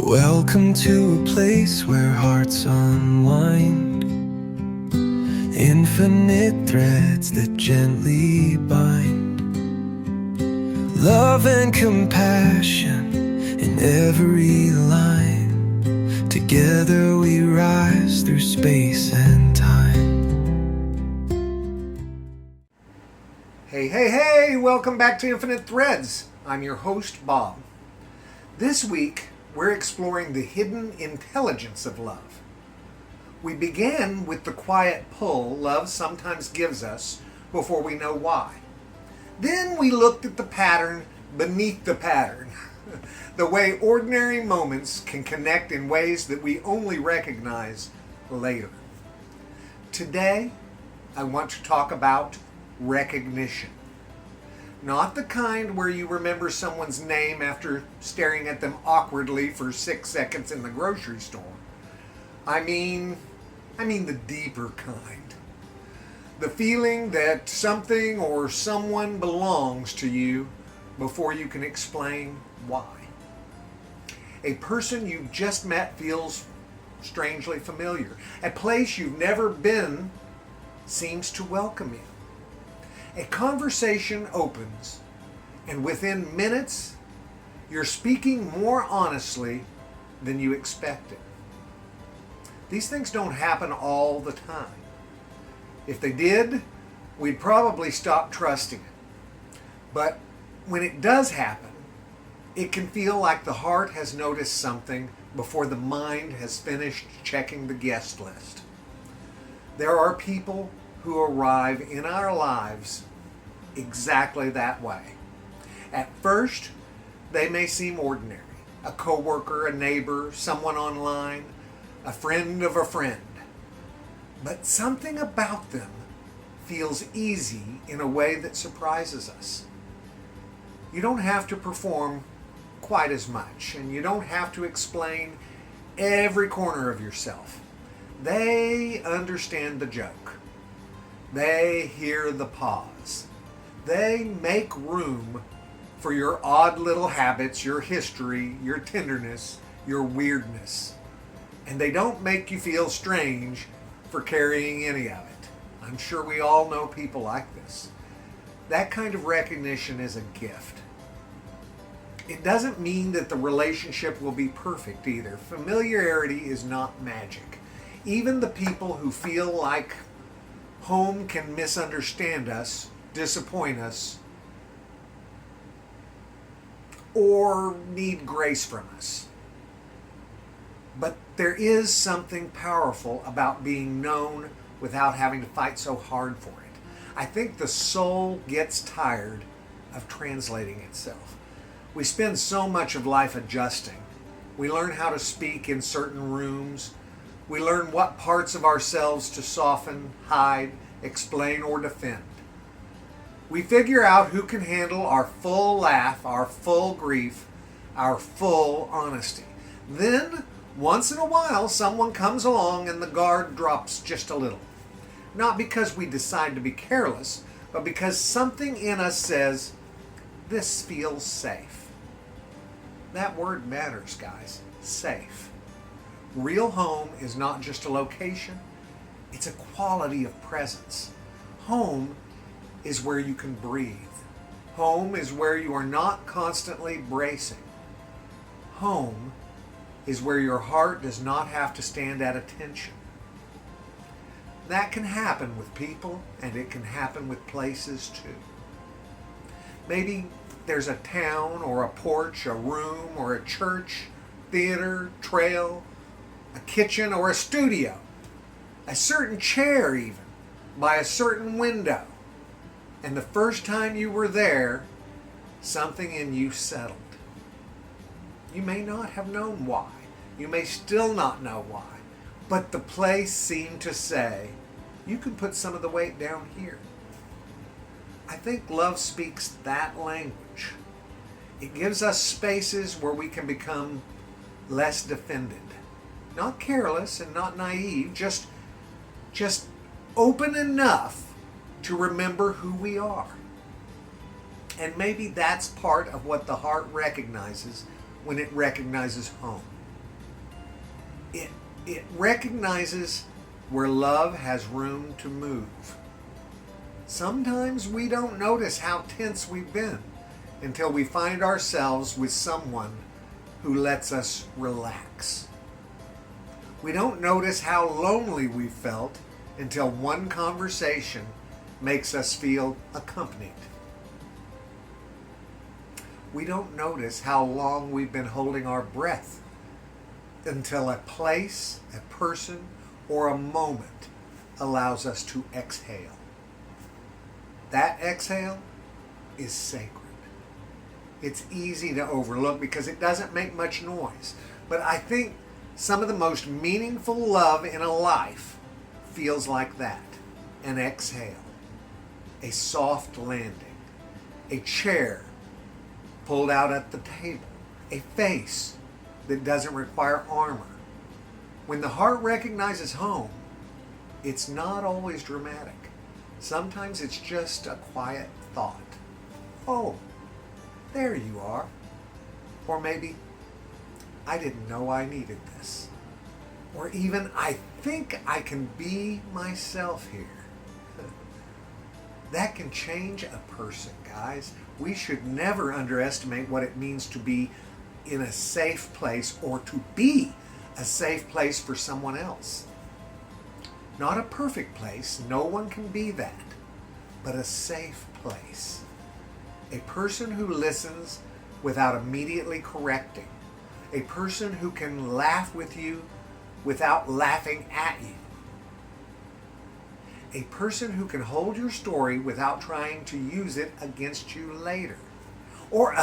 Welcome to a place where hearts unwind, infinite threads that gently bind, love and compassion in every line. Together we rise through space and time. Hey, welcome back to Infinite Threads. I'm your host, Bob. This week, we're exploring the hidden intelligence of love. We began with the quiet pull love sometimes gives us before we know why. Then we looked at the pattern beneath the pattern, the way ordinary moments can connect in ways that we only recognize later. Today, I want to talk about recognition. Not the kind where you remember someone's name after staring at them awkwardly for 6 seconds in the grocery store. I mean the deeper kind. The feeling that something or someone belongs to you before you can explain why. A person you've just met feels strangely familiar. A place you've never been seems to welcome you. A conversation opens, and within minutes, you're speaking more honestly than you expected. These things don't happen all the time. If they did, we'd probably stop trusting it. But when it does happen, it can feel like the heart has noticed something before the mind has finished checking the guest list. There are people who arrive in our lives exactly that way. At first, they may seem ordinary. A coworker, a neighbor, someone online, a friend of a friend. But something about them feels easy in a way that surprises us. You don't have to perform quite as much, and you don't have to explain every corner of yourself. They understand the joke. They hear the pause. They make room for your odd little habits, your history, your tenderness, your weirdness. And they don't make you feel strange for carrying any of it. I'm sure we all know people like this. That kind of recognition is a gift. It doesn't mean that the relationship will be perfect either. Familiarity is not magic. Even the people who feel like home can misunderstand us, disappoint us, or need grace from us. But there is something powerful about being known without having to fight so hard for it. I think the soul gets tired of translating itself. We spend so much of life adjusting. We learn how to speak in certain rooms. We learn what parts of ourselves to soften, hide, explain, or defend. We figure out who can handle our full laugh, our full grief, our full honesty. Then, once in a while, someone comes along and the guard drops just a little. Not because we decide to be careless, but because something in us says, this feels safe. That word matters, guys. Safe. Real home is not just a location, it's a quality of presence. Home is where you can breathe. Home is where you are not constantly bracing. Home is where your heart does not have to stand at attention. That can happen with people, and it can happen with places too. Maybe there's a town or a porch, a room or a church, theater, trail, a kitchen or a studio, a certain chair even, by a certain window. And the first time you were there, something in you settled. You may not have known why. You may still not know why. But the place seemed to say, you can put some of the weight down here. I think love speaks that language. It gives us spaces where we can become less defended. Not careless and not naive, just open enough to remember who we are. And maybe that's part of what the heart recognizes when it recognizes home. It recognizes where love has room to move. Sometimes we don't notice how tense we've been until we find ourselves with someone who lets us relax. We don't notice how lonely we felt until one conversation makes us feel accompanied. We don't notice how long we've been holding our breath until a place, a person, or a moment allows us to exhale. That exhale is sacred. It's easy to overlook because it doesn't make much noise. But I think some of the most meaningful love in a life feels like that. An exhale, a soft landing, a chair pulled out at the table, a face that doesn't require armor. When the heart recognizes home, it's not always dramatic. Sometimes it's just a quiet thought. Oh, there you are. Or maybe, I didn't know I needed this. Or even, I think I can be myself here. That can change a person, guys. We should never underestimate what it means to be in a safe place or to be a safe place for someone else. Not a perfect place, no one can be that, but a safe place. A person who listens without immediately correcting. A person who can laugh with you without laughing at you. A person who can hold your story without trying to use it against you later. Or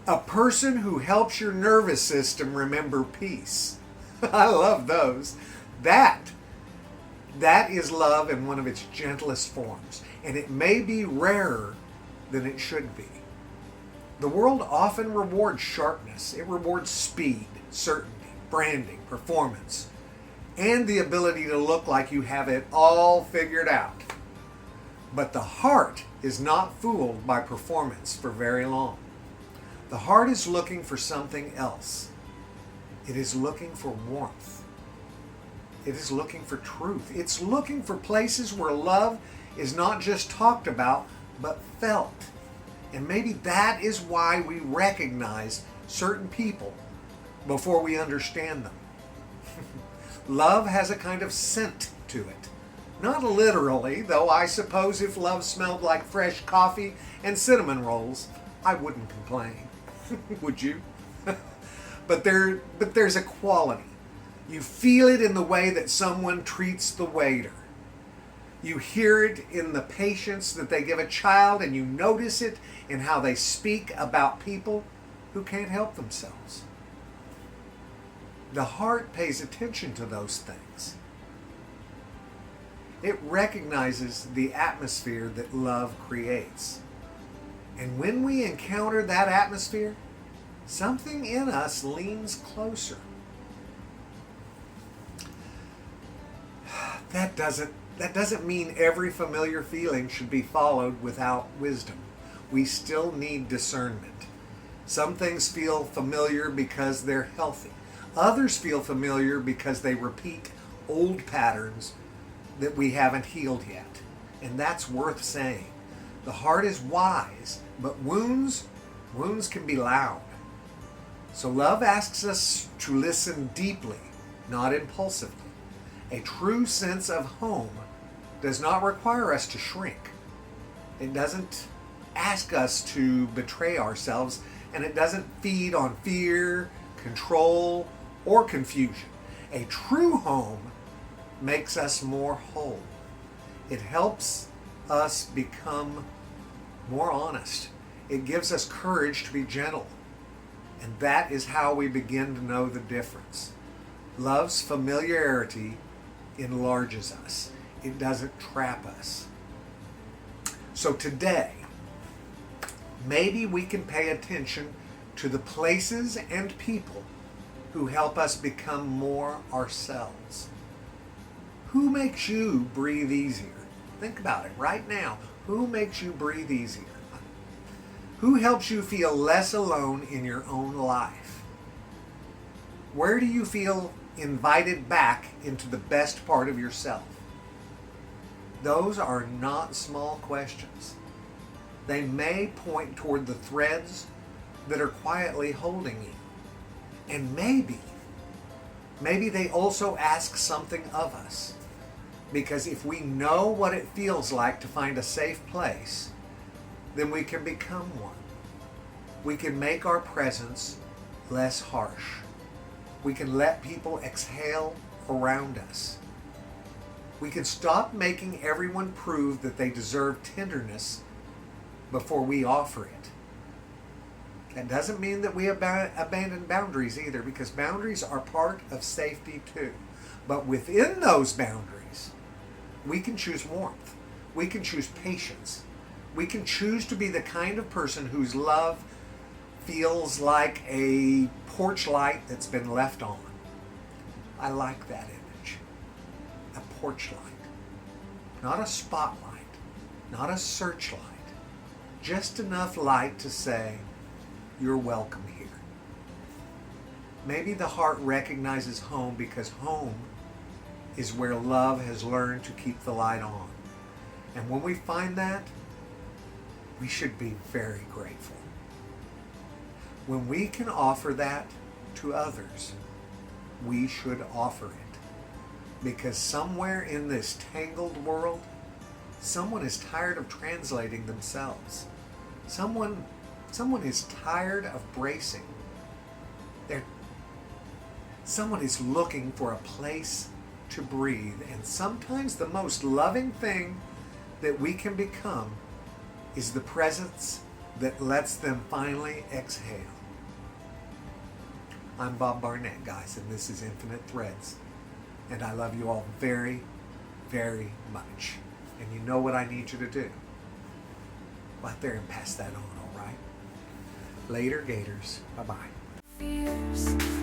a person who helps your nervous system remember peace. I love those. That is love in one of its gentlest forms. And it may be rarer than it should be. The world often rewards sharpness. It rewards speed, certainty, branding, performance, and the ability to look like you have it all figured out. But the heart is not fooled by performance for very long. The heart is looking for something else. It is looking for warmth. It is looking for truth. It's looking for places where love is not just talked about, but felt. And maybe that is why we recognize certain people before we understand them. Love has a kind of scent to it. Not literally, though I suppose if love smelled like fresh coffee and cinnamon rolls, I wouldn't complain. Would you? But there's a quality. You feel it in the way that someone treats the waiter. You hear it in the patience that they give a child, and you notice it in how they speak about people who can't help themselves. The heart pays attention to those things. It recognizes the atmosphere that love creates. And when we encounter that atmosphere, something in us leans closer. That doesn't mean every familiar feeling should be followed without wisdom. We still need discernment. Some things feel familiar because they're healthy. Others feel familiar because they repeat old patterns that we haven't healed yet. And that's worth saying. The heart is wise, but wounds can be loud. So love asks us to listen deeply, not impulsively. A true sense of home does not require us to shrink. It doesn't ask us to betray ourselves, and it doesn't feed on fear, control, or confusion. A true home makes us more whole. It helps us become more honest. It gives us courage to be gentle. And that is how we begin to know the difference. Love's familiarity enlarges us. It doesn't trap us. So today, maybe we can pay attention to the places and people who help us become more ourselves. Who makes you breathe easier? Think about it right now. Who makes you breathe easier? Who helps you feel less alone in your own life? Where do you feel invited back into the best part of yourself? Those are not small questions. They may point toward the threads that are quietly holding you. And maybe they also ask something of us. Because if we know what it feels like to find a safe place, then we can become one. We can make our presence less harsh. We can let people exhale around us. We can stop making everyone prove that they deserve tenderness before we offer it. That doesn't mean that we abandon boundaries either, because boundaries are part of safety too. But within those boundaries, we can choose warmth. We can choose patience. We can choose to be the kind of person whose love feels like a porch light that's been left on. I like that image. A porch light. Not a spotlight. Not a searchlight. Just enough light to say, you're welcome here. Maybe the heart recognizes home because home is where love has learned to keep the light on. And when we find that, we should be very grateful. When we can offer that to others, we should offer it. Because somewhere in this tangled world, someone is tired of translating themselves. Someone is tired of bracing. Someone is looking for a place to breathe. And sometimes the most loving thing that we can become is the presence that lets them finally exhale. I'm Bob Barnett, guys, and this is Infinite Threads. And I love you all very, very much. And you know what I need you to do. Go out there and pass that on, all right? Later, Gators. Bye-bye. Fears.